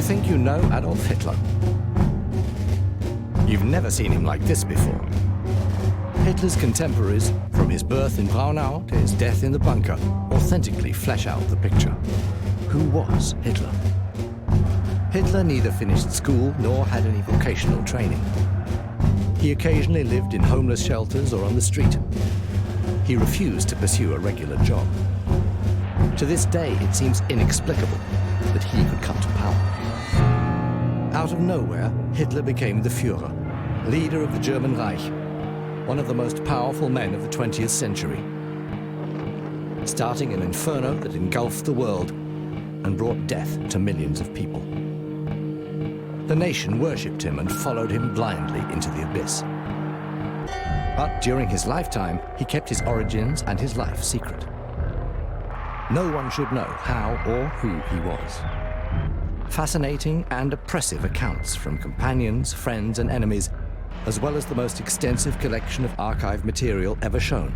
think you know Adolf Hitler? You've never seen him like this before. Hitler's contemporaries, from his birth in Braunau to his death in the bunker, authentically flesh out the picture. Who was Hitler? Hitler neither finished school nor had any vocational training. He occasionally lived in homeless shelters or on the street. He refused to pursue a regular job. To this day, it seems inexplicable that he could come to power. Out of nowhere, Hitler became the Führer, leader of the German Reich, one of the most powerful men of the 20th century, starting an inferno that engulfed the world and brought death to millions of people. The nation worshipped him and followed him blindly into the abyss. But during his lifetime, he kept his origins and his life secret. No one should know how or who he was. Fascinating and oppressive accounts from companions, friends, and enemies, as well as the most extensive collection of archive material ever shown,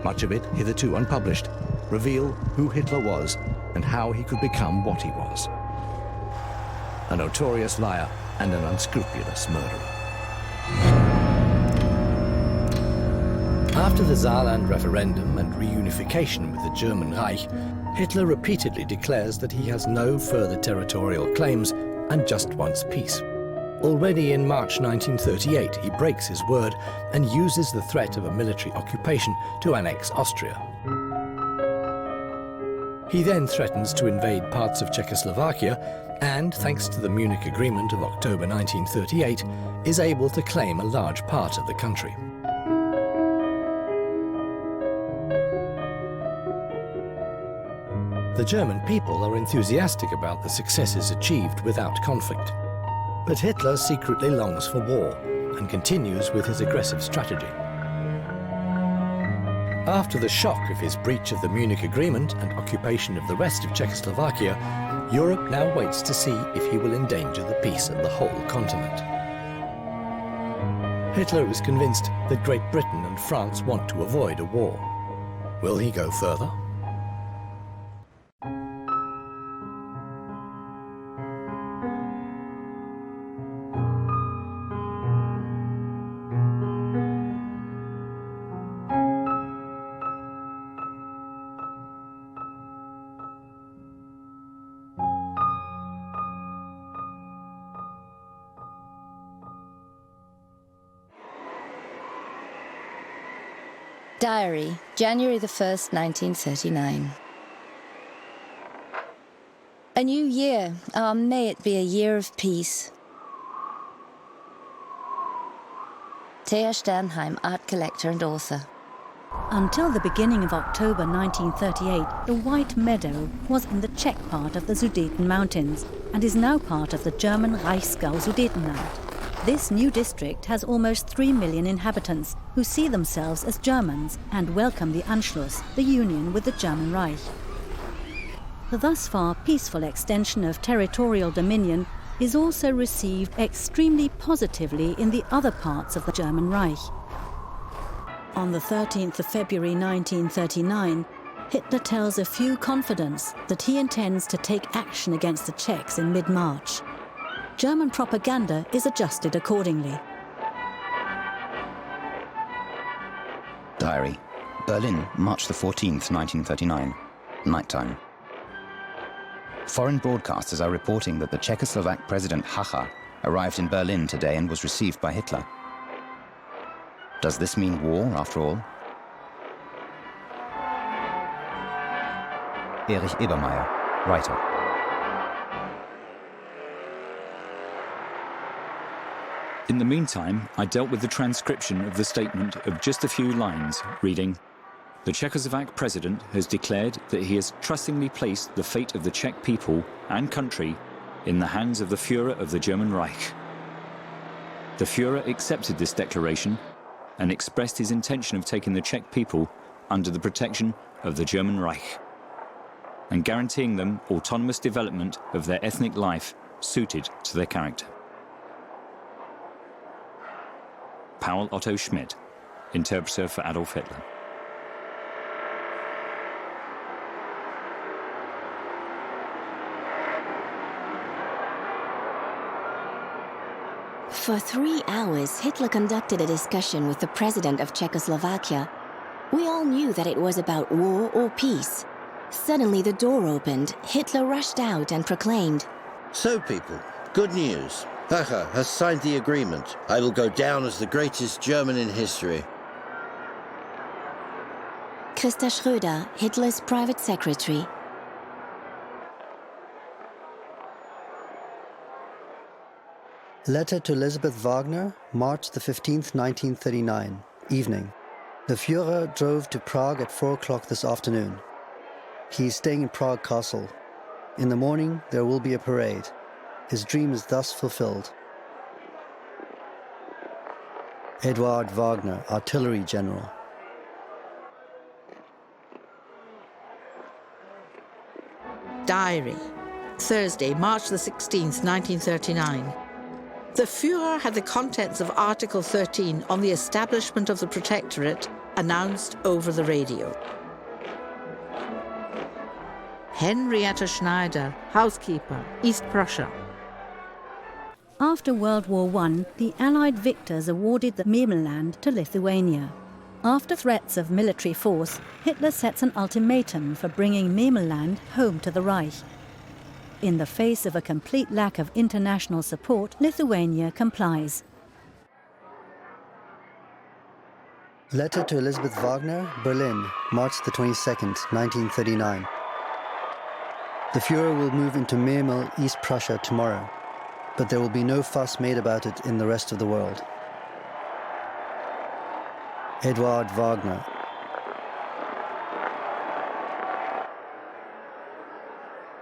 much of it hitherto unpublished, reveal who Hitler was and how he could become what he was: a notorious liar and an unscrupulous murderer. After the Saarland referendum and reunification with the German Reich, Hitler repeatedly declares that he has no further territorial claims and just wants peace. Already in March 1938, he breaks his word and uses the threat of a military occupation to annex Austria. He then threatens to invade parts of Czechoslovakia and, thanks to the Munich Agreement of October 1938, is able to claim a large part of the country. The German people are enthusiastic about the successes achieved without conflict. But Hitler secretly longs for war and continues with his aggressive strategy. After the shock of his breach of the Munich Agreement and occupation of the rest of Czechoslovakia, Europe now waits to see if he will endanger the peace of the whole continent. Hitler is convinced that Great Britain and France want to avoid a war. Will he go further? Diary, January the 1st, 1939. A new year. May it be a year of peace. Thea Sternheim, art collector and author. Until the beginning of October 1938, the White Meadow was in the Czech part of the Sudeten Mountains and is now part of the German Reichsgau Sudetenland. This new district has almost 3 million inhabitants who see themselves as Germans and welcome the Anschluss, the union with the German Reich. The thus far peaceful extension of territorial dominion is also received extremely positively in the other parts of the German Reich. On the 13th of February 1939, Hitler tells a few confidants that he intends to take action against the Czechs in mid-March. German propaganda is adjusted accordingly. Diary, Berlin, March the 14th, 1939, nighttime. Foreign broadcasters are reporting that the Czechoslovak President Hacha arrived in Berlin today and was received by Hitler. Does this mean war, after all? Erich Ebermeier, writer. In the meantime, I dealt with the transcription of the statement of just a few lines, reading, "The Czechoslovak president has declared that he has trustingly placed the fate of the Czech people and country in the hands of the Führer of the German Reich. The Führer accepted this declaration and expressed his intention of taking the Czech people under the protection of the German Reich and guaranteeing them autonomous development of their ethnic life suited to their character." Paul Otto Schmidt, interpreter for Adolf Hitler. For 3 hours, Hitler conducted a discussion with the president of Czechoslovakia. We all knew that it was about war or peace. Suddenly the door opened, Hitler rushed out and proclaimed, "So people, good news. Hacha has signed the agreement. I will go down as the greatest German in history." Christa Schröder, Hitler's private secretary. Letter to Elizabeth Wagner, March the 15th, 1939, evening. The Führer drove to Prague at 4 o'clock this afternoon. He is staying in Prague Castle. In the morning, there will be a parade. His dream is thus fulfilled. Eduard Wagner, Artillery General. Diary. Thursday, March the 16th, 1939. The Führer had the contents of Article 13 on the establishment of the Protectorate announced over the radio. Henrietta Schneider, housekeeper, East Prussia. After World War I, the Allied victors awarded the Memelland to Lithuania. After threats of military force, Hitler sets an ultimatum for bringing Memelland home to the Reich. In the face of a complete lack of international support, Lithuania complies. Letter to Elizabeth Wagner, Berlin, March the 22nd, 1939. The Führer will move into Memel, East Prussia tomorrow, but there will be no fuss made about it in the rest of the world. Eduard Wagner.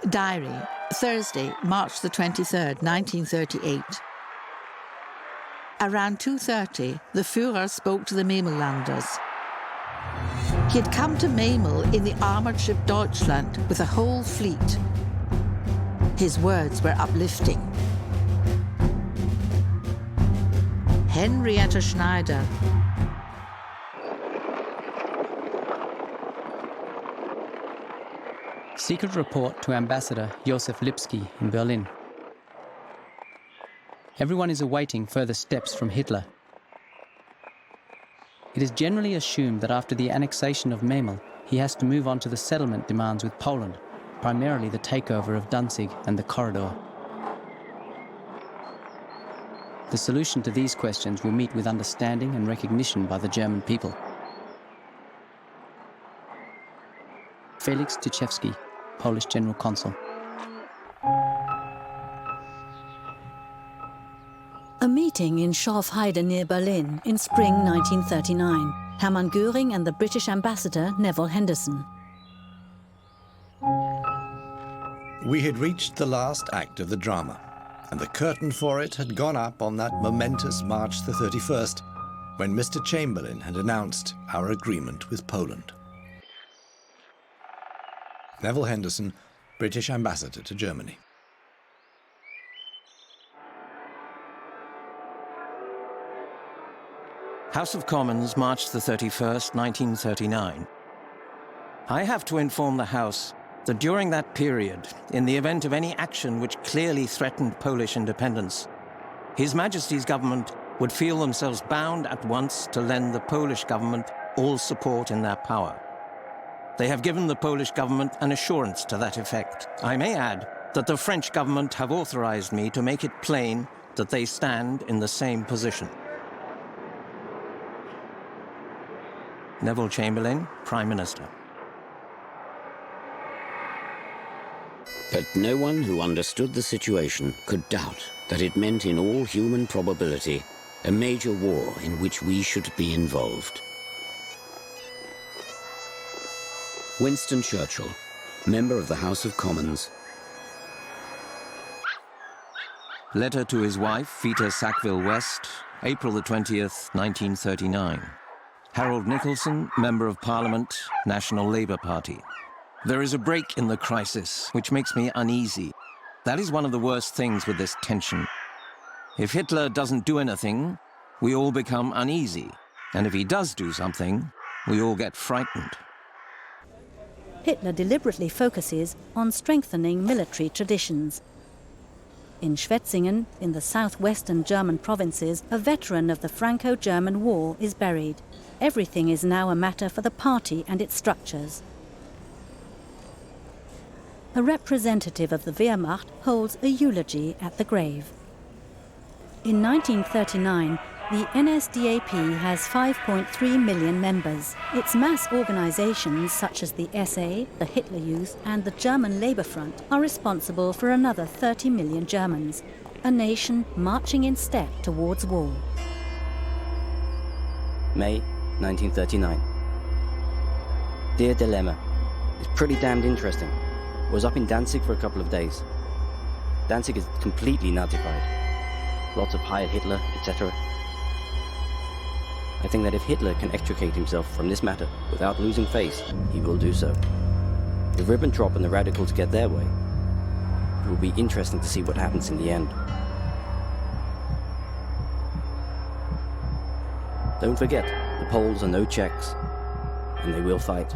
Diary. Thursday, March the 23rd, 1938. Around 2:30, the Führer spoke to the Memellanders. He had come to Memel in the armoured ship Deutschland with a whole fleet. His words were uplifting. Henrietta Schneider. Secret report to Ambassador Josef Lipski in Berlin. Everyone is awaiting further steps from Hitler. It is generally assumed that after the annexation of Memel, he has to move on to the settlement demands with Poland, primarily the takeover of Danzig and the corridor. The solution to these questions will meet with understanding and recognition by the German people. Felix Tyszewski, Polish General Consul. A meeting in Schorfheide near Berlin in spring 1939. Hermann Göring and the British ambassador Neville Henderson. We had reached the last act of the drama, and the curtain for it had gone up on that momentous March the 31st, when Mr. Chamberlain had announced our agreement with Poland. Neville Henderson, British Ambassador to Germany. House of Commons, March the 31st, 1939. I have to inform the House that during that period, in the event of any action which clearly threatened Polish independence, His Majesty's government would feel themselves bound at once to lend the Polish government all support in their power. They have given the Polish government an assurance to that effect. I may add that the French government have authorized me to make it plain that they stand in the same position. Neville Chamberlain, Prime Minister. But no one who understood the situation could doubt that it meant in all human probability a major war in which we should be involved. Winston Churchill, member of the House of Commons. Letter to his wife, Vita Sackville-West, April the 20th, 1939. Harold Nicholson, Member of Parliament, National Labour Party. There is a break in the crisis, which makes me uneasy. That is one of the worst things with this tension. If Hitler doesn't do anything, we all become uneasy. And if he does do something, we all get frightened. Hitler deliberately focuses on strengthening military traditions. In Schwetzingen, in the southwestern German provinces, a veteran of the Franco-German War is buried. Everything is now a matter for the party and its structures. A representative of the Wehrmacht holds a eulogy at the grave. In 1939, the NSDAP has 5.3 million members. Its mass organizations such as the SA, the Hitler Youth and the German Labour Front are responsible for another 30 million Germans, a nation marching in step towards war. May 1939. Dear Dilemma, it's pretty damned interesting. I was up in Danzig for a couple of days. Danzig is completely Nazified. Lots of Heil Hitler, etc. I think that if Hitler can extricate himself from this matter without losing face, he will do so. If Ribbentrop and the radicals get their way, it will be interesting to see what happens in the end. Don't forget, the Poles are no Czechs, and they will fight.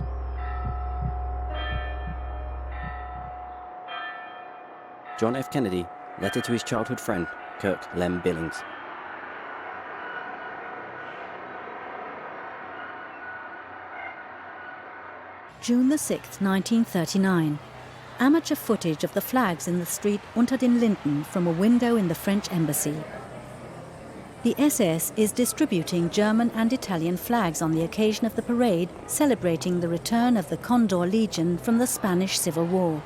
John F. Kennedy, letter to his childhood friend, Kirk Lem Billings. June the 6th, 1939. Amateur footage of the flags in the street Unter den Linden from a window in the French embassy. The SS is distributing German and Italian flags on the occasion of the parade celebrating the return of the Condor Legion from the Spanish Civil War.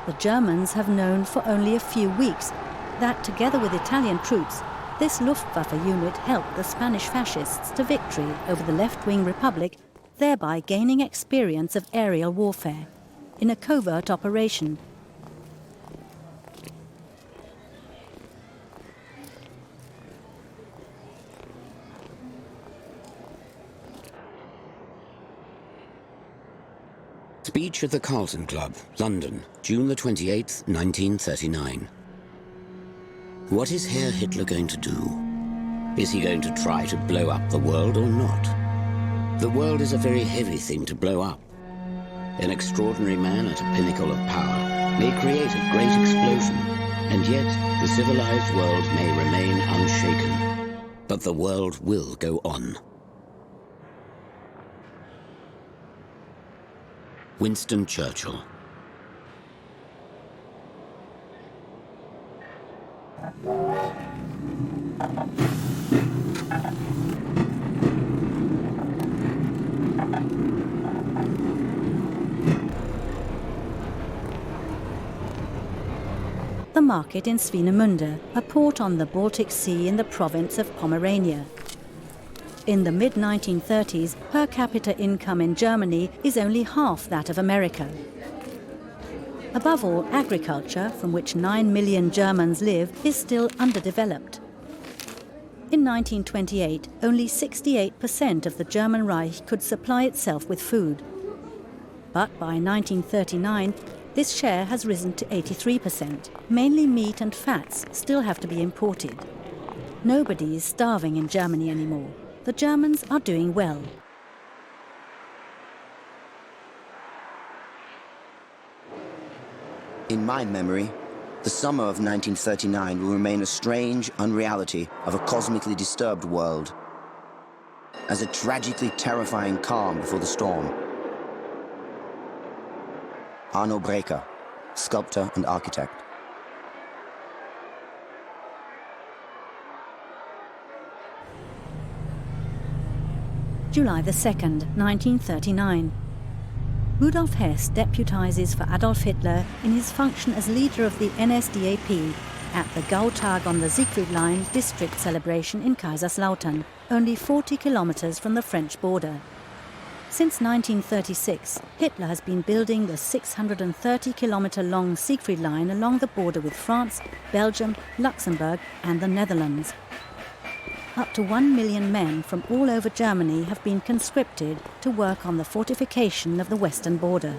The Germans have known for only a few weeks that, together with Italian troops, this Luftwaffe unit helped the Spanish fascists to victory over the left-wing Republic, thereby gaining experience of aerial warfare in a covert operation. Speech at the Carlton Club, London, June the 28th, 1939. What is Herr Hitler going to do? Is he going to try to blow up the world or not? The world is a very heavy thing to blow up. An extraordinary man at a pinnacle of power may create a great explosion, and yet the civilized world may remain unshaken. But the world will go on. Winston Churchill. The market in Swinemünde, a port on the Baltic Sea in the province of Pomerania. In the mid-1930s, per capita income in Germany is only half that of America. Above all, agriculture, from which 9 million Germans live, is still underdeveloped. In 1928, only 68% of the German Reich could supply itself with food. But by 1939, this share has risen to 83%. Mainly meat and fats still have to be imported. Nobody is starving in Germany anymore. The Germans are doing well. In my memory, the summer of 1939 will remain a strange unreality of a cosmically disturbed world, as a tragically terrifying calm before the storm. Arno Breker, sculptor and architect. July the 2nd, 1939. Rudolf Hess deputizes for Adolf Hitler in his function as leader of the NSDAP at the Gautag on the Siegfried Line district celebration in Kaiserslautern, only 40 kilometers from the French border. Since 1936, Hitler has been building the 630-kilometer-long Siegfried Line along the border with France, Belgium, Luxembourg and the Netherlands. Up to 1 million men from all over Germany have been conscripted to work on the fortification of the western border.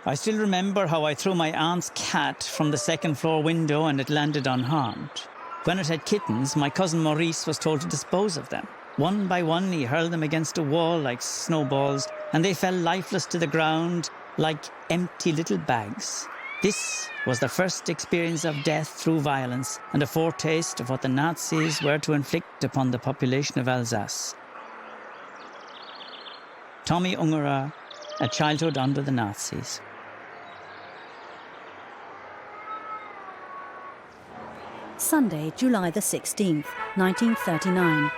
I still remember how I threw my aunt's cat from the second-floor window and it landed unharmed. When it had kittens, my cousin Maurice was told to dispose of them. One by one, he hurled them against a wall like snowballs, and they fell lifeless to the ground like empty little bags. This was the first experience of death through violence and a foretaste of what the Nazis were to inflict upon the population of Alsace. Tommy Ungerer, A Childhood Under the Nazis. Sunday, July the 16th, 1939.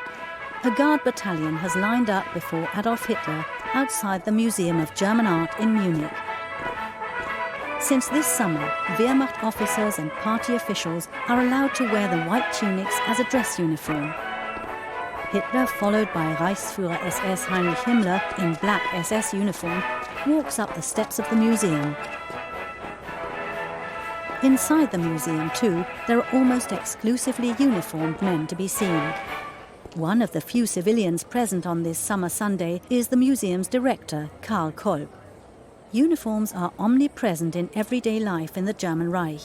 A Guard battalion has lined up before Adolf Hitler outside the Museum of German Art in Munich. Since this summer, Wehrmacht officers and party officials are allowed to wear the white tunics as a dress uniform. Hitler, followed by Reichsführer SS Heinrich Himmler in black SS uniform, walks up the steps of the museum. Inside the museum, too, there are almost exclusively uniformed men to be seen. One of the few civilians present on this summer Sunday is the museum's director, Karl Kolb. Uniforms are omnipresent in everyday life in the German Reich.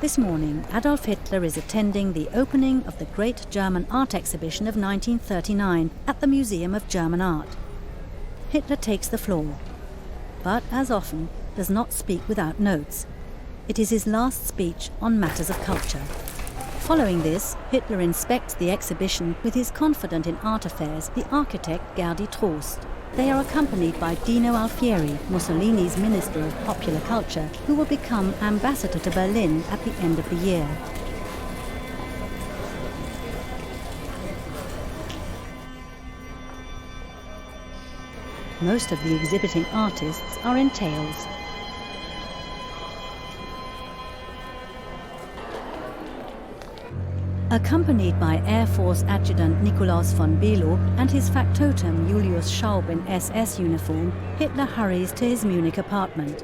This morning, Adolf Hitler is attending the opening of the Great German Art Exhibition of 1939 at the Museum of German Art. Hitler takes the floor, but, as often, does not speak without notes. It is his last speech on matters of culture. Following this, Hitler inspects the exhibition with his confidant in art affairs, the architect Gerdi Trost. They are accompanied by Dino Alfieri, Mussolini's Minister of Popular Culture, who will become ambassador to Berlin at the end of the year. Most of the exhibiting artists are in tails. Accompanied by Air Force Adjutant Nikolaus von Below and his factotum Julius Schaub in SS uniform, Hitler hurries to his Munich apartment.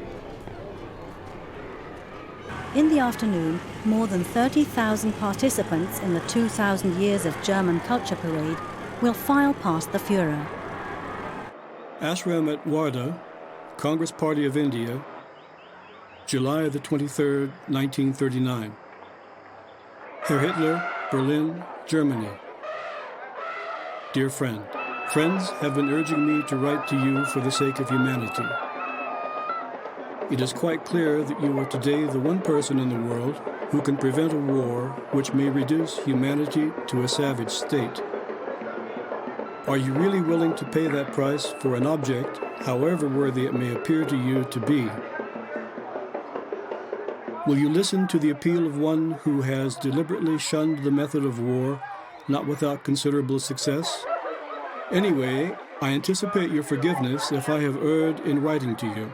In the afternoon, more than 30,000 participants in the 2,000 Years of German Culture Parade will file past the Führer. Ashram at Warda, Congress Party of India, July the 23rd, 1939. Herr Hitler, Berlin, Germany. Dear friend, friends have been urging me to write to you for the sake of humanity. It is quite clear that you are today the one person in the world who can prevent a war which may reduce humanity to a savage state. Are you really willing to pay that price for an object, however worthy it may appear to you to be? Will you listen to the appeal of one who has deliberately shunned the method of war, not without considerable success? Anyway, I anticipate your forgiveness if I have erred in writing to you.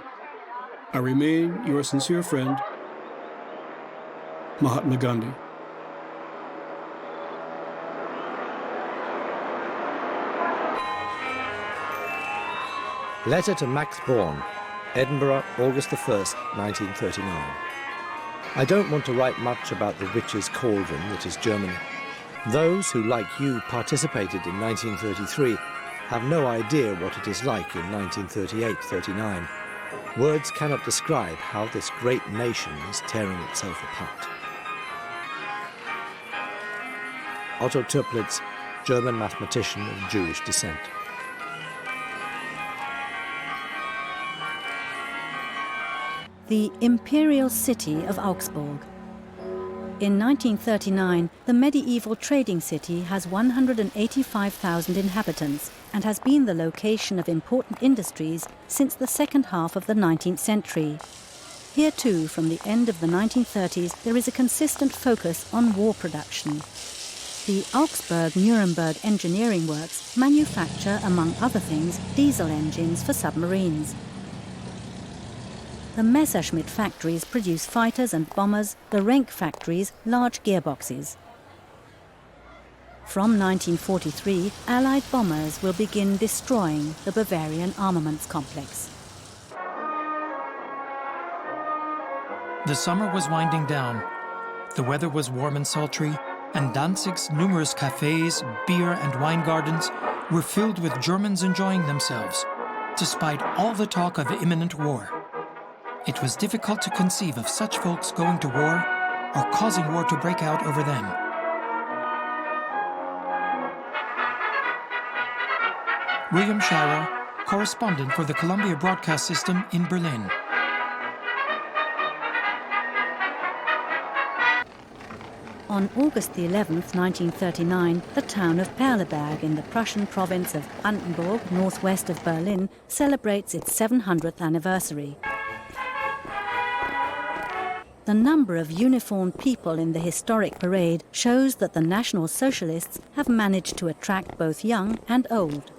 I remain your sincere friend, Mahatma Gandhi. Letter to Max Born, Edinburgh, August the 1st, 1939. I don't want to write much about the witch's cauldron that is Germany. Those who, like you, participated in 1933 have no idea what it is like in 1938-39. Words cannot describe how this great nation is tearing itself apart. Otto Toeplitz, German mathematician of Jewish descent. The imperial city of Augsburg. In 1939, the medieval trading city has 185,000 inhabitants and has been the location of important industries since the second half of the 19th century. Here too, from the end of the 1930s, there is a consistent focus on war production. The Augsburg-Nuremberg engineering works manufacture, among other things, diesel engines for submarines. The Messerschmitt factories produce fighters and bombers, the Renk factories large gearboxes. From 1943, Allied bombers will begin destroying the Bavarian armaments complex. The summer was winding down. The weather was warm and sultry, and Danzig's numerous cafes, beer and wine gardens were filled with Germans enjoying themselves, despite all the talk of imminent war. It was difficult to conceive of such folks going to war are causing war to break out over them. William Shirer, correspondent for the Columbia Broadcast System in Berlin. On August the 11th, 1939, the town of Perleberg in the Prussian province of Brandenburg, northwest of Berlin, celebrates its 700th anniversary. The number of uniformed people in the historic parade shows that the National Socialists have managed to attract both young and old.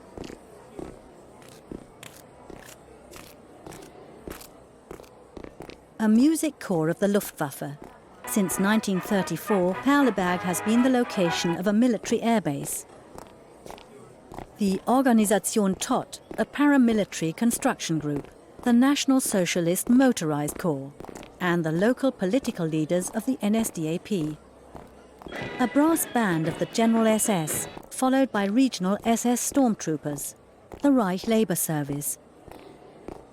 A music corps of the Luftwaffe. Since 1934, Perleberg has been the location of a military airbase. The Organisation Todt, a paramilitary construction group, the National Socialist Motorized Corps, and the local political leaders of the NSDAP. A brass band of the General SS, followed by regional SS stormtroopers, the Reich Labour Service.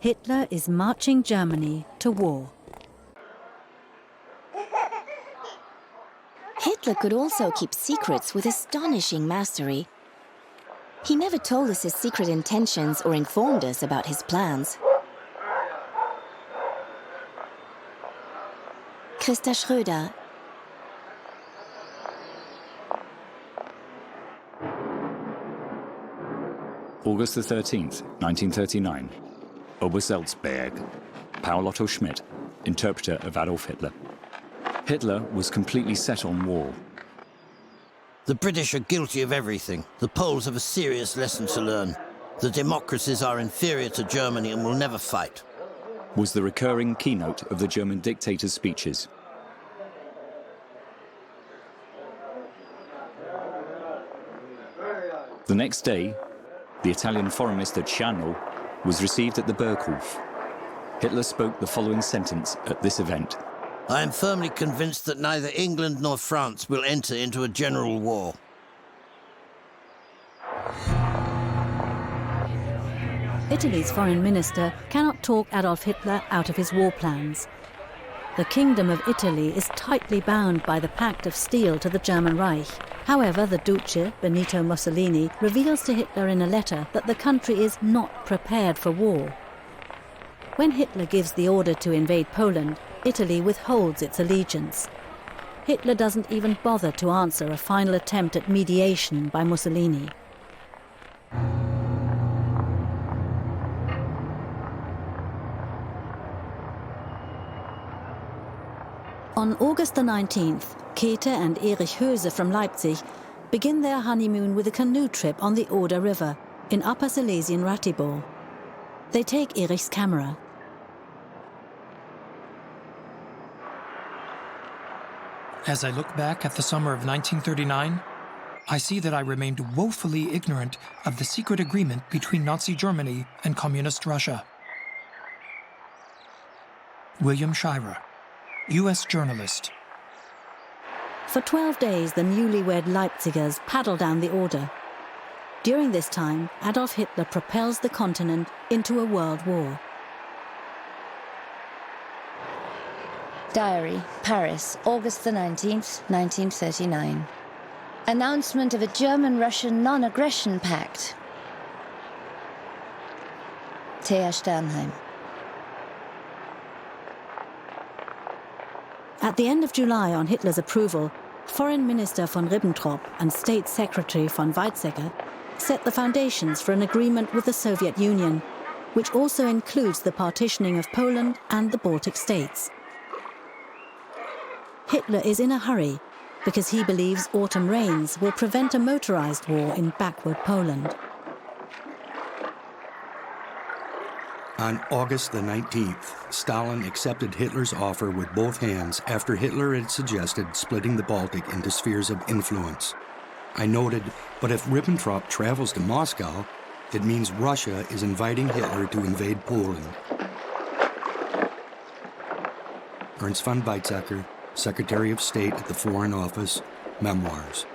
Hitler is marching Germany to war. Hitler could also keep secrets with astonishing mastery. He never told us his secret intentions or informed us about his plans. Christa Schröder. August the 13th, 1939. Obersalzberg. Paul Otto Schmidt, interpreter of Adolf Hitler. Hitler was completely set on war. The British are guilty of everything. The Poles have a serious lesson to learn. The democracies are inferior to Germany and will never fight. Was the recurring keynote of the German dictator's speeches. The next day, the Italian foreign minister Ciano was received at the Burghof. Hitler spoke the following sentence at this event. I am firmly convinced that neither England nor France will enter into a general war. Italy's foreign minister cannot talk Adolf Hitler out of his war plans. The Kingdom of Italy is tightly bound by the Pact of Steel to the German Reich. However, the Duce, Benito Mussolini, reveals to Hitler in a letter that the country is not prepared for war. When Hitler gives the order to invade Poland, Italy withholds its allegiance. Hitler doesn't even bother to answer a final attempt at mediation by Mussolini. On August the 19th, Käthe and Erich Höse from Leipzig begin their honeymoon with a canoe trip on the Oder River in Upper Silesian Ratibor. They take Erich's camera. As I look back at the summer of 1939, I see that I remained woefully ignorant of the secret agreement between Nazi Germany and Communist Russia. William Shirer, U.S. journalist. For 12 days, the newlywed Leipzigers paddle down the Oder. During this time, Adolf Hitler propels the continent into a world war. Diary, Paris, August the 19th, 1939. Announcement of a German-Russian non-aggression pact. Thea Sternheim. At the end of July, on Hitler's approval, Foreign Minister von Ribbentrop and State Secretary von Weizsäcker set the foundations for an agreement with the Soviet Union, which also includes the partitioning of Poland and the Baltic states. Hitler is in a hurry because he believes autumn rains will prevent a motorized war in backward Poland. On August the 19th, Stalin accepted Hitler's offer with both hands after Hitler had suggested splitting the Baltic into spheres of influence. I noted, but if Ribbentrop travels to Moscow, it means Russia is inviting Hitler to invade Poland. Ernst von Weizsäcker, Secretary of State at the Foreign Office, Memoirs.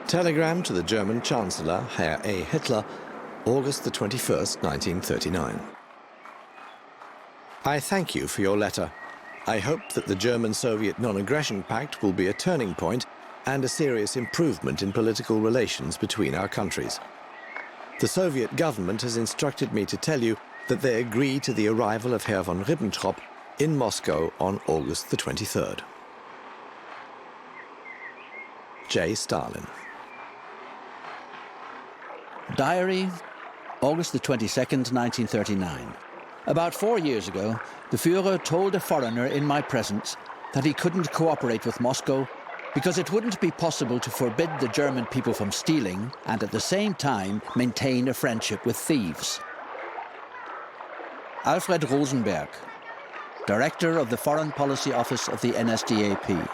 Telegram to the German Chancellor, Herr A. Hitler, August the 21st, 1939. I thank you for your letter. I hope that the German-Soviet non-aggression pact will be a turning point and a serious improvement in political relations between our countries. The Soviet government has instructed me to tell you that they agree to the arrival of Herr von Ribbentrop in Moscow on August the 23rd. J. Stalin. Diary, August the 22nd, 1939. About 4 years ago, the Führer told a foreigner in my presence that he couldn't cooperate with Moscow because it wouldn't be possible to forbid the German people from stealing and at the same time maintain a friendship with thieves. Alfred Rosenberg, Director of the Foreign Policy Office of the NSDAP.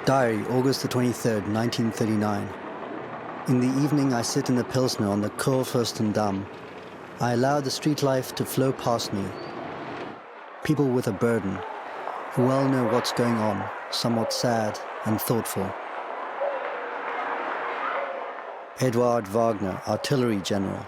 Diary, August the 23rd, 1939. In the evening, I sit in the Pilsner on the Kurfürstendamm. I allow the street life to flow past me. People with a burden, who well know what's going on, somewhat sad and thoughtful. Eduard Wagner, Artillery General.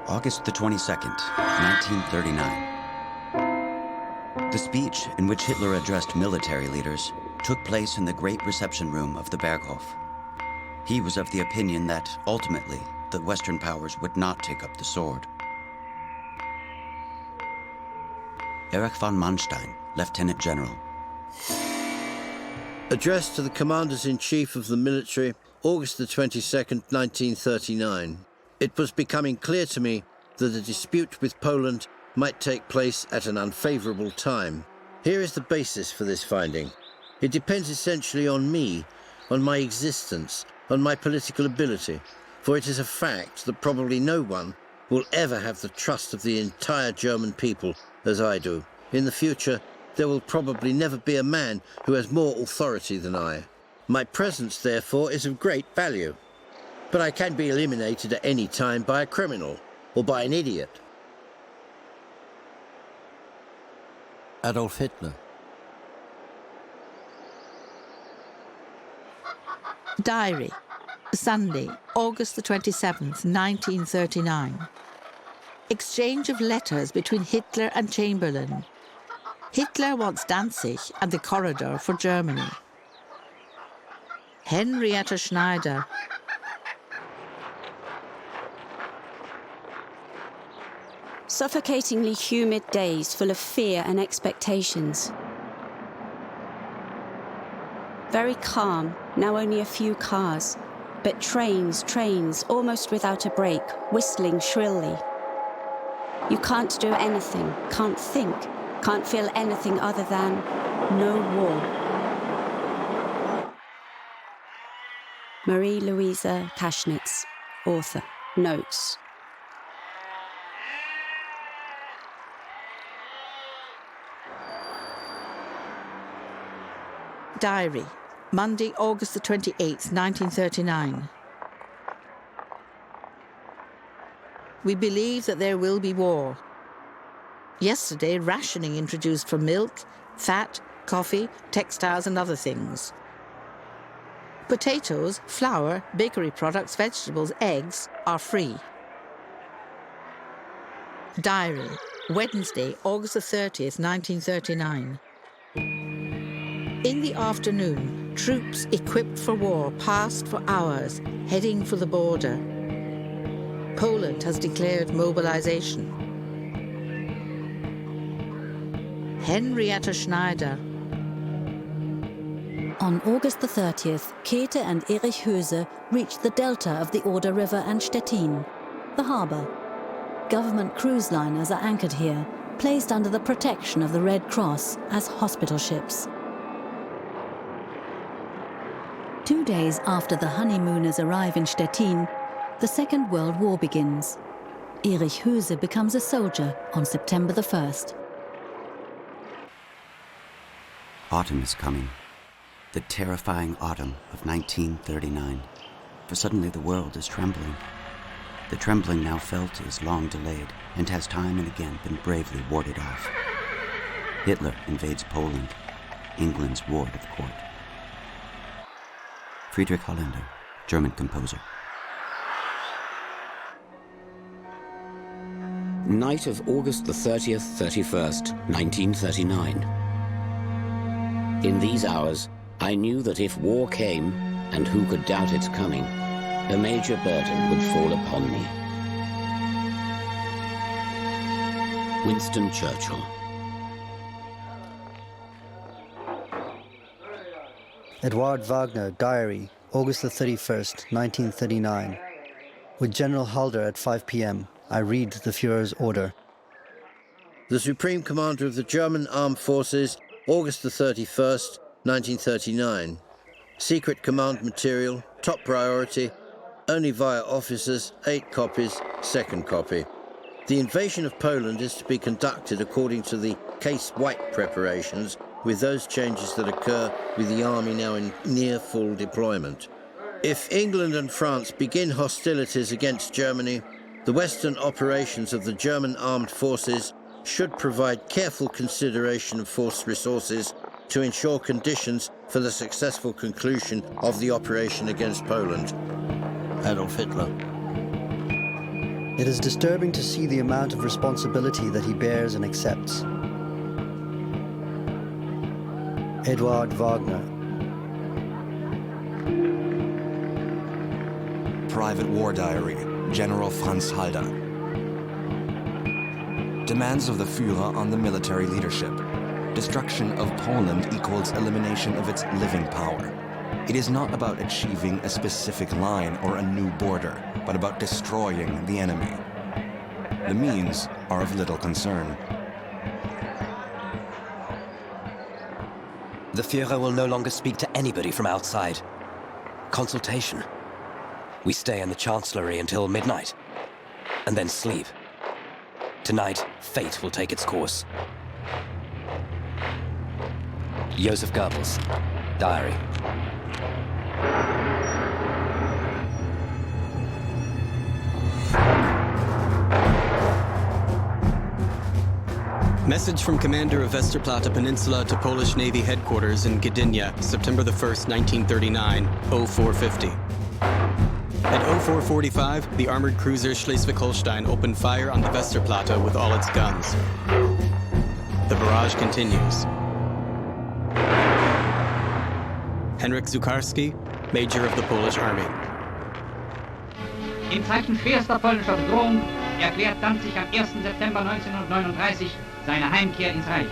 August the 22nd, 1939. The speech in which Hitler addressed military leaders took place in the great reception room of the Berghof. He was of the opinion that, ultimately, the Western powers would not take up the sword. Erich von Manstein, Lieutenant General. Addressed to the Commanders-in-Chief of the military, August the 22nd, 1939. It was becoming clear to me that a dispute with Poland might take place at an unfavorable time. Here is the basis for this finding. It depends essentially on me, on my existence, on my political ability, for it is a fact that probably no one will ever have the trust of the entire German people as I do. In the future, there will probably never be a man who has more authority than I. My presence, therefore, is of great value. But I can be eliminated at any time by a criminal or by an idiot. Adolf Hitler. Diary, Sunday, August the 27th, 1939. Exchange of letters between Hitler and Chamberlain. Hitler wants Danzig and the corridor for Germany. Henrietta Schneider. Suffocatingly humid days full of fear and expectations. Very calm, now only a few cars, but trains, almost without a break, whistling shrilly. You can't do anything, can't think, can't feel anything other than no war. Marie-Louise Kaschnitz, author, notes. Diary, Monday, August the 28th, 1939. We believe that there will be war. Yesterday, rationing introduced for milk, fat, coffee, textiles and other things. Potatoes, flour, bakery products, vegetables, eggs are free. Diary, Wednesday, August the 30th, 1939. In the afternoon, troops equipped for war passed for hours, heading for the border. Poland has declared mobilization. Henrietta Schneider. On August the 30th, Käthe and Erich Höse reached the delta of the Oder River and Stettin, the harbour. Government cruise liners are anchored here, placed under the protection of the Red Cross as hospital ships. 2 days after the honeymooners arrive in Stettin, the Second World War begins. Erich Höse becomes a soldier on September the 1st. Autumn is coming. The terrifying autumn of 1939. For suddenly the world is trembling. The trembling now felt is long delayed and has time and again been bravely warded off. Hitler invades Poland, England's ward of court. Friedrich Holländer, German composer. Night of August the 30th, 31st, 1939. In these hours, I knew that if war came, and who could doubt its coming, a major burden would fall upon me. Winston Churchill. Edward Wagner, Diary, August the 31st, 1939. With General Halder at 5 p.m., I read the Führer's order. The Supreme Commander of the German Armed Forces, August the 31st, 1939. Secret command material, top priority, only via officers, 8 copies, second copy. The invasion of Poland is to be conducted according to the Case White preparations, with those changes that occur with the army now in near full deployment. If England and France begin hostilities against Germany, the Western operations of the German armed forces should provide careful consideration of force resources to ensure conditions for the successful conclusion of the operation against Poland. Adolf Hitler. It is disturbing to see the amount of responsibility that he bears and accepts. Edward Wagner. Private War Diary, General Franz Halder. Demands of the Führer on the military leadership. Destruction of Poland equals elimination of its living power. It is not about achieving a specific line or a new border, but about destroying the enemy. The means are of little concern. The Führer will no longer speak to anybody from outside. Consultation. We stay in the Chancellery until midnight, and then sleep. Tonight, fate will take its course. Joseph Goebbels, Diary. Message from Commander of Westerplatte Peninsula to Polish Navy Headquarters in Gdynia, September the 1st, 1939, 0450. At 0445, the armored cruiser Schleswig-Holstein opened fire on the Westerplatte with all its guns. The barrage continues. Henryk Zukarski, Major of the Polish Army. In Zeiten schwerster polnischer Bedrohung erklärt Danzig am 1. September 1939 seine Heimkehr ins Reich.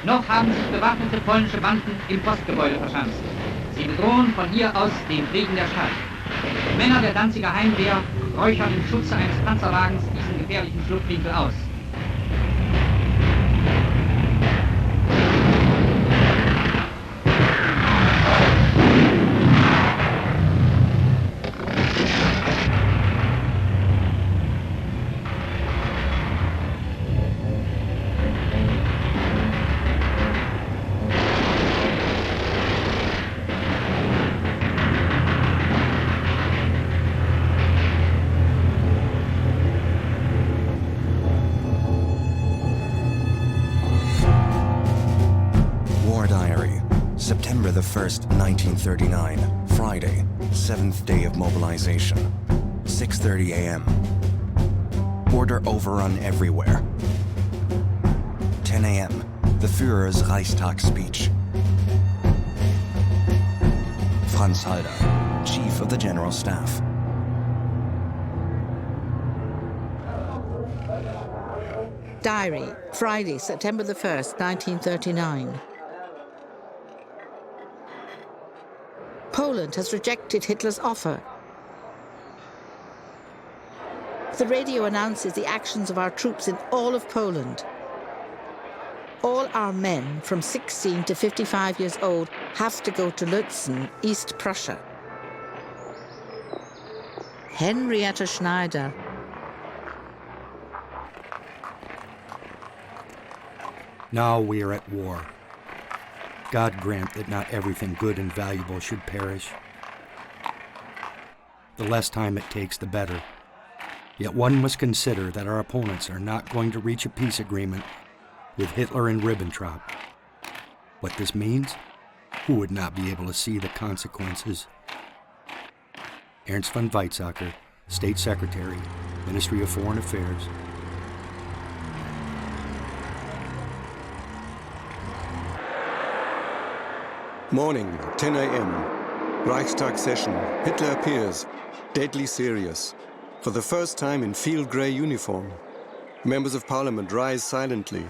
Noch haben sich bewaffnete polnische Banden im Postgebäude verschanzt. Sie bedrohen von hier aus den Frieden der Stadt. Männer der Danziger Heimwehr räuchern im Schutze eines Panzerwagens diesen gefährlichen Schlupfwinkel aus. September the 1st, 1939, Friday, 7th day of mobilization, 6:30 a.m. Border overrun everywhere. 10 a.m., the Führer's Reichstag speech. Franz Halder, Chief of the General Staff. Diary, Friday, September the 1st, 1939. Poland has rejected Hitler's offer. The radio announces the actions of our troops in all of Poland. All our men from 16 to 55 years old have to go to Lützen, East Prussia. Henrietta Schneider. Now we are at war. God grant that not everything good and valuable should perish. The less time it takes, the better. Yet one must consider that our opponents are not going to reach a peace agreement with Hitler and Ribbentrop. What this means? Who would not be able to see the consequences? Ernst von Weizsäcker, State Secretary, Ministry of Foreign Affairs. Morning, 10 a.m. Reichstag session. Hitler appears, deadly serious. For the first time in field grey uniform. Members of Parliament rise silently.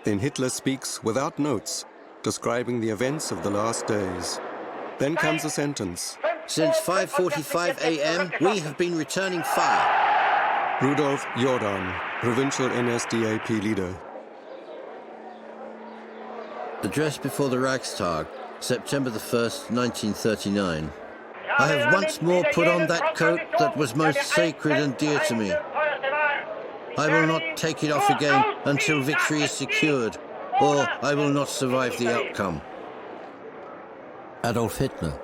Then Hitler speaks without notes, describing the events of the last days. Then comes a sentence. Since 5:45 a.m., we have been returning fire. Rudolf Jordan, provincial NSDAP leader. Address before the Reichstag, September the 1st, 1939. I have once more put on that coat that was most sacred and dear to me. I will not take it off again until victory is secured, or I will not survive the outcome. Adolf Hitler.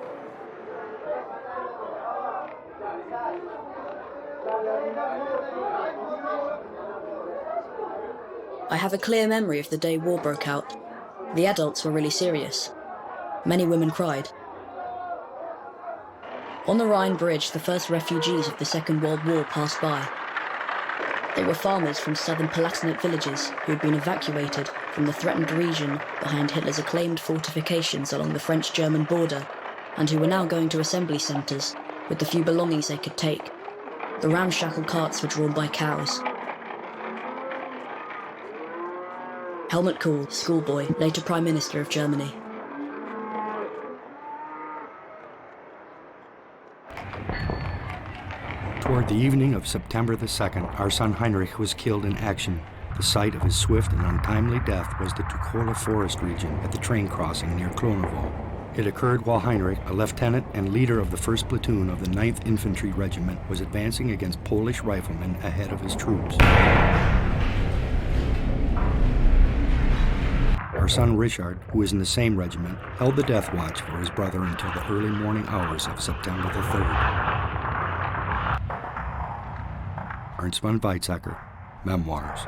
I have a clear memory of the day war broke out. The adults were really serious. Many women cried. On the Rhine Bridge, the first refugees of the Second World War passed by. They were farmers from southern Palatinate villages who had been evacuated from the threatened region behind Hitler's acclaimed fortifications along the French-German border, and who were now going to assembly centres with the few belongings they could take. The ramshackle carts were drawn by cows. Helmut Kohl, schoolboy, later Prime Minister of Germany. Toward the evening of September the 2nd, our son Heinrich was killed in action. The site of his swift and untimely death was the Tuchola forest region at the train crossing near Kronovo. It occurred while Heinrich, a lieutenant and leader of the 1st Platoon of the 9th Infantry Regiment, was advancing against Polish riflemen ahead of his troops. Our son Richard, who is in the same regiment, held the death watch for his brother until the early morning hours of September the 3rd. Ernst von Weizsäcker, Memoirs.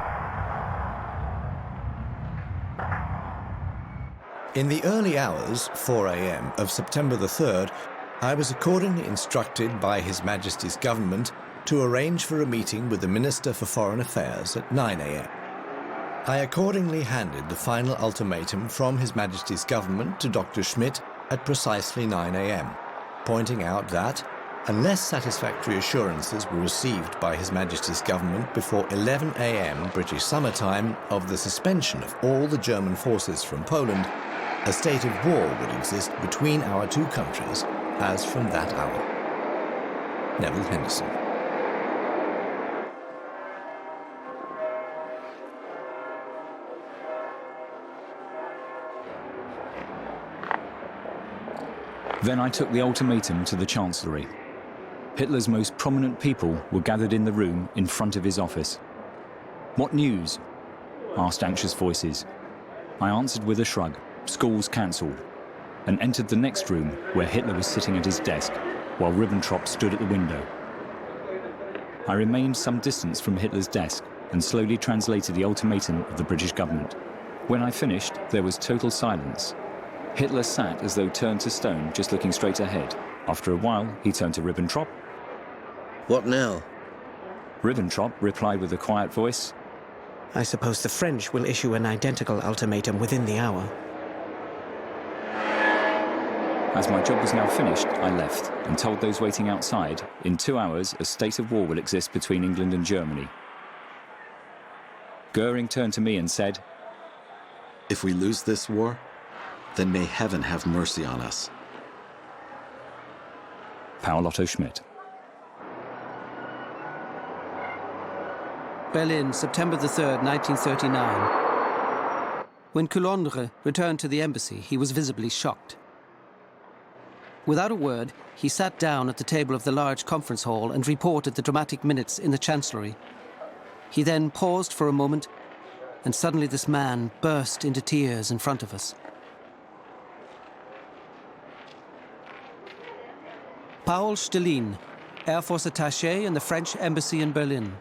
In the early hours, 4 a.m., of September the 3rd, I was accordingly instructed by His Majesty's government to arrange for a meeting with the Minister for Foreign Affairs at 9 a.m. I accordingly handed the final ultimatum from His Majesty's government to Dr. Schmidt at precisely 9 a.m., pointing out that, unless satisfactory assurances were received by His Majesty's government before 11 a.m. British summer time of the suspension of all the German forces from Poland, a state of war would exist between our two countries as from that hour. Neville Henderson. Then I took the ultimatum to the Chancellery. Hitler's most prominent people were gathered in the room in front of his office. "What news?" asked anxious voices. I answered with a shrug, "Schools cancelled," and entered the next room where Hitler was sitting at his desk, while Ribbentrop stood at the window. I remained some distance from Hitler's desk and slowly translated the ultimatum of the British government. When I finished, there was total silence. Hitler sat as though turned to stone, just looking straight ahead. After a while, he turned to Ribbentrop. "What now?" Ribbentrop replied with a quiet voice, "I suppose the French will issue an identical ultimatum within the hour." As my job was now finished, I left and told those waiting outside, in 2 hours, a state of war will exist between England and Germany. Goering turned to me and said, "If we lose this war, then may heaven have mercy on us." Paul Otto Schmidt. Berlin, September the 3rd, 1939. When Coulondre returned to the embassy, he was visibly shocked. Without a word, he sat down at the table of the large conference hall and reported the dramatic minutes in the Chancellery. He then paused for a moment, and suddenly this man burst into tears in front of us. Paul Stelin, Air Force attaché in the French Embassy in Berlin.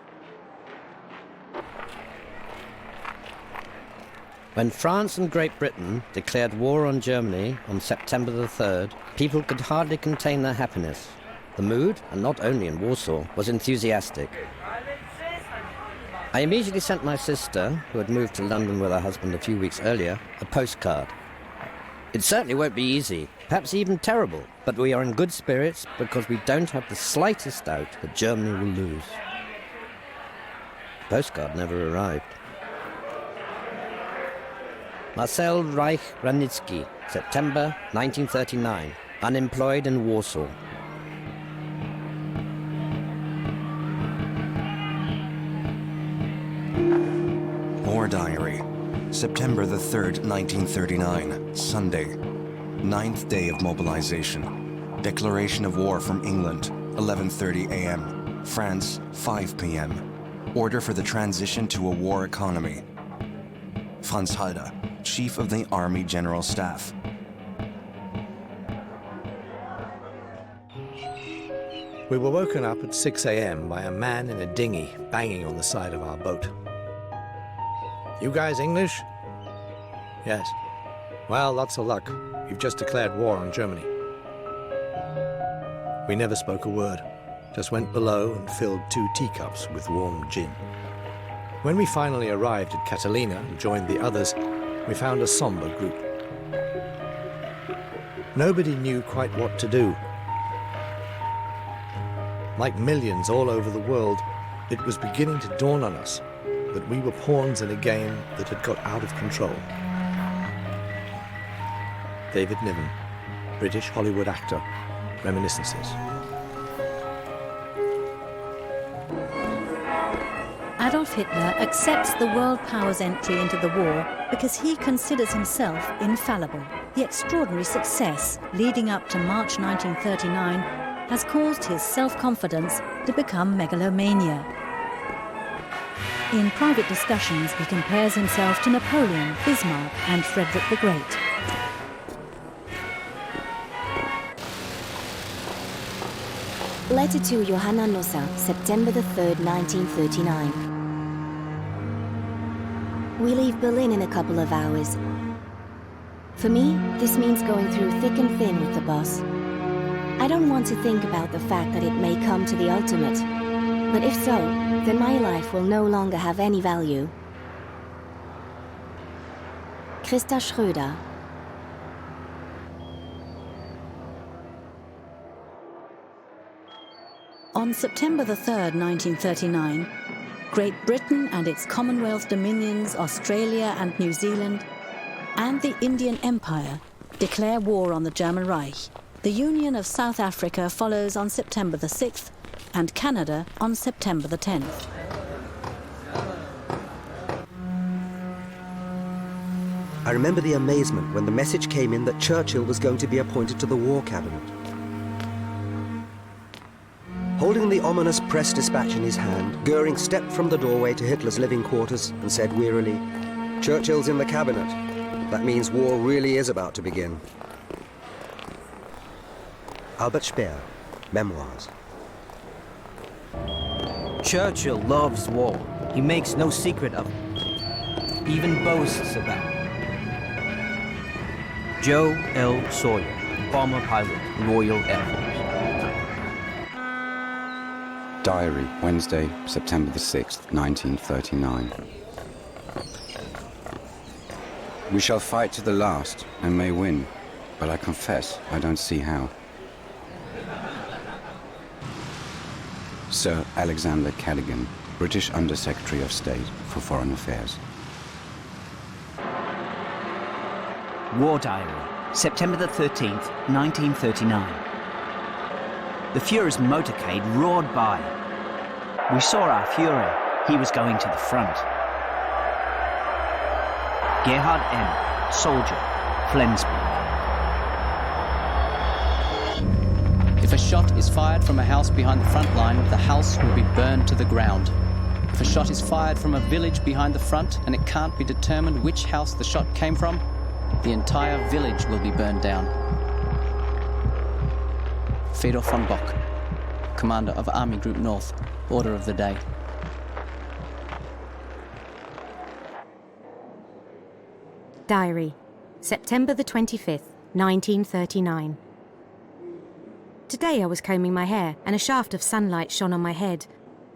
When France and Great Britain declared war on Germany on September the 3rd, people could hardly contain their happiness. The mood, and not only in Warsaw, was enthusiastic. I immediately sent my sister, who had moved to London with her husband a few weeks earlier, a postcard. It certainly won't be easy, perhaps even terrible, but we are in good spirits because we don't have the slightest doubt that Germany will lose. The postcard never arrived. Marcel Reich-Ranicki, September 1939, unemployed in Warsaw. War Diary, September the 3rd, 1939, Sunday. 9th day of mobilization. Declaration of war from England, 11:30 a.m. France, 5 p.m. Order for the transition to a war economy. Franz Halder, Chief of the Army General Staff. We were woken up at 6 a.m. by a man in a dinghy banging on the side of our boat. You guys English? Yes. Well, lots of luck. You've just declared war on Germany. We never spoke a word, just went below and filled 2 teacups with warm gin. When we finally arrived at Catalina and joined the others, we found a somber group. Nobody knew quite what to do. Like millions all over the world, it was beginning to dawn on us that we were pawns in a game that had got out of control. David Niven, British Hollywood actor, Reminiscences. Adolf Hitler accepts the world powers' entry into the war because he considers himself infallible. The extraordinary success leading up to March 1939 has caused his self-confidence to become megalomania. In private discussions, he compares himself to Napoleon, Bismarck and Frederick the Great. Letter to Johanna Nossa, September the 3rd, 1939. We leave Berlin in a couple of hours. For me, this means going through thick and thin with the boss. I don't want to think about the fact that it may come to the ultimate. But if so, then my life will no longer have any value. Christa Schröder. On September the 3rd, 1939, Great Britain and its Commonwealth dominions, Australia and New Zealand, and the Indian Empire declare war on the German Reich. The Union of South Africa follows on September the 6th, and Canada on September the 10th. I remember the amazement when the message came in that Churchill was going to be appointed to the War Cabinet. Holding the ominous press dispatch in his hand, Goering stepped from the doorway to Hitler's living quarters and said wearily, "Churchill's in the cabinet. That means war really is about to begin." Albert Speer, Memoirs. Churchill loves war. He makes no secret of it. Even boasts about it. Joe L. Sawyer, bomber pilot, Royal Air Force. Diary, Wednesday, September the 6th, 1939. We shall fight to the last and may win, but I confess I don't see how. Sir Alexander Cadogan, British Under-Secretary of State for Foreign Affairs. War Diary, September the 13th, 1939. The Fuhrer's motorcade roared by. We saw our Fuhrer. He was going to the front. Gerhard M., soldier, Flensburg. If a shot is fired from a house behind the front line, the house will be burned to the ground. If a shot is fired from a village behind the front and it can't be determined which house the shot came from, the entire village will be burned down. Fedor von Bock, commander of Army Group North, order of the day. Diary, September the 25th, 1939. Today I was combing my hair and a shaft of sunlight shone on my head,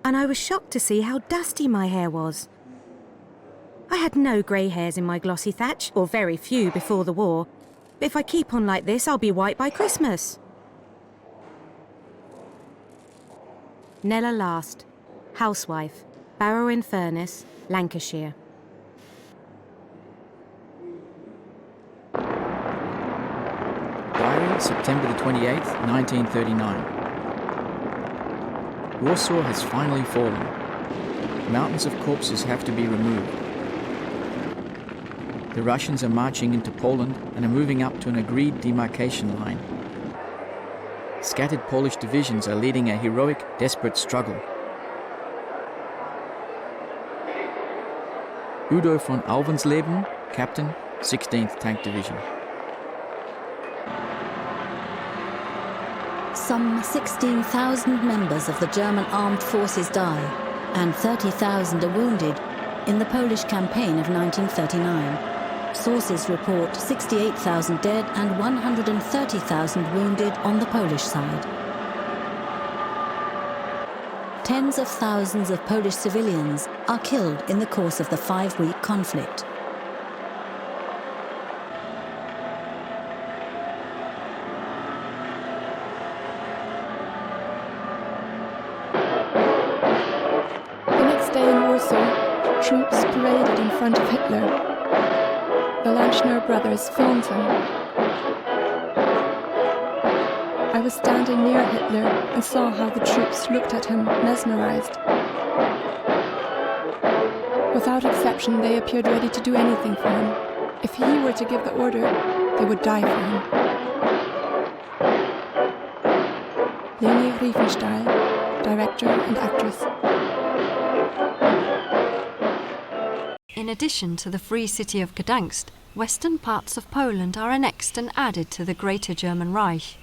and I was shocked to see how dusty my hair was. I had no grey hairs in my glossy thatch, or very few before the war. But if I keep on like this, I'll be white by Christmas. Nella Last, housewife, Barrow in Furness, Lancashire. Diary, September the 28th, 1939. Warsaw has finally fallen. Mountains of corpses have to be removed. The Russians are marching into Poland and are moving up to an agreed demarcation line. Scattered Polish divisions are leading a heroic, desperate struggle. Udo von Auvensleben, Captain, 16th Tank Division. Some 16,000 members of the German armed forces die, and 30,000 are wounded in the Polish campaign of 1939. Sources report 68,000 dead and 130,000 wounded on the Polish side. Tens of thousands of Polish civilians are killed in the course of the 5-week conflict. The next day in Warsaw, troops paraded in front of Hitler. The Lanchner brothers filmed him. I was standing near Hitler and saw how the troops looked at him, mesmerized. Without exception, they appeared ready to do anything for him. If he were to give the order, they would die for him. Leni Riefenstahl, director and actress. In addition to the free city of Gdansk, western parts of Poland are annexed and added to the Greater German Reich.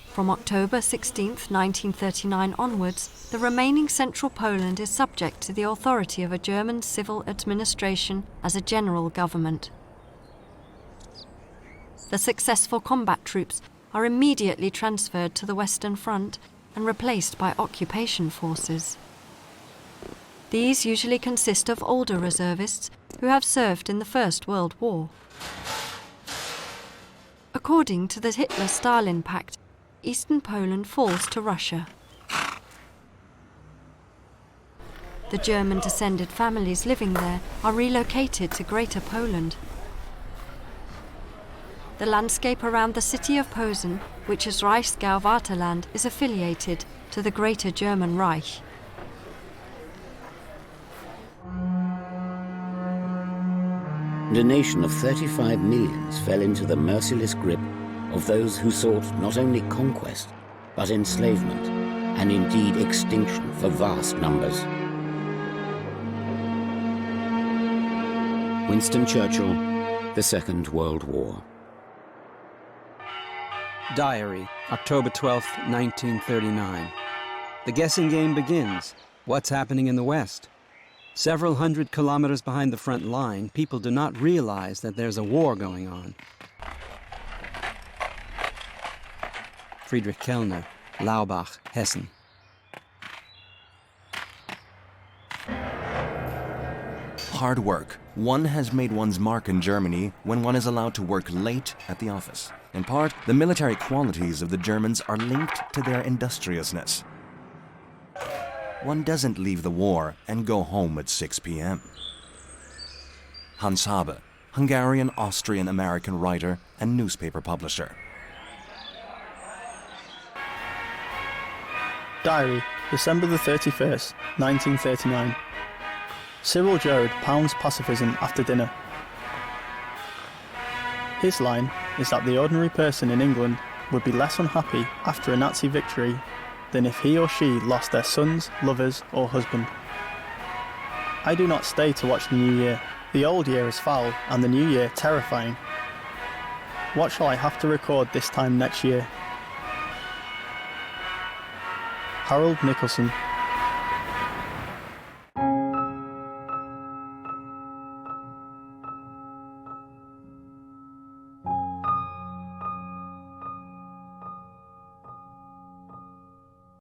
From October 16, 1939 onwards, the remaining central Poland is subject to the authority of a German civil administration as a general government. The successful combat troops are immediately transferred to the Western Front and replaced by occupation forces. These usually consist of older reservists who have served in the First World War. According to the Hitler-Stalin pact, Eastern Poland falls to Russia. The German-descended families living there are relocated to Greater Poland. The landscape around the city of Posen, which is Reichsgau-Wartheland, is affiliated to the Greater German Reich. And a nation of 35 millions fell into the merciless grip of those who sought not only conquest, but enslavement, and indeed extinction for vast numbers. Winston Churchill, The Second World War. Diary, October 12th, 1939. The guessing game begins. What's happening in the West? Several hundred kilometers behind the front line, people do not realize that there's a war going on. Friedrich Kellner, Laubach, Hessen. Hard work. One has made one's mark in Germany when one is allowed to work late at the office. In part, the military qualities of the Germans are linked to their industriousness. One doesn't leave the war and go home at 6 p.m. Hans Habe, Hungarian-Austrian-American writer and newspaper publisher. Diary, December the 31st, 1939. Cyril Joad pounds pacifism after dinner. His line is that the ordinary person in England would be less unhappy after a Nazi victory than if he or she lost their sons, lovers, or husband. I do not stay to watch the new year. The old year is foul and the new year terrifying. What shall I have to record this time next year? Harold Nicholson.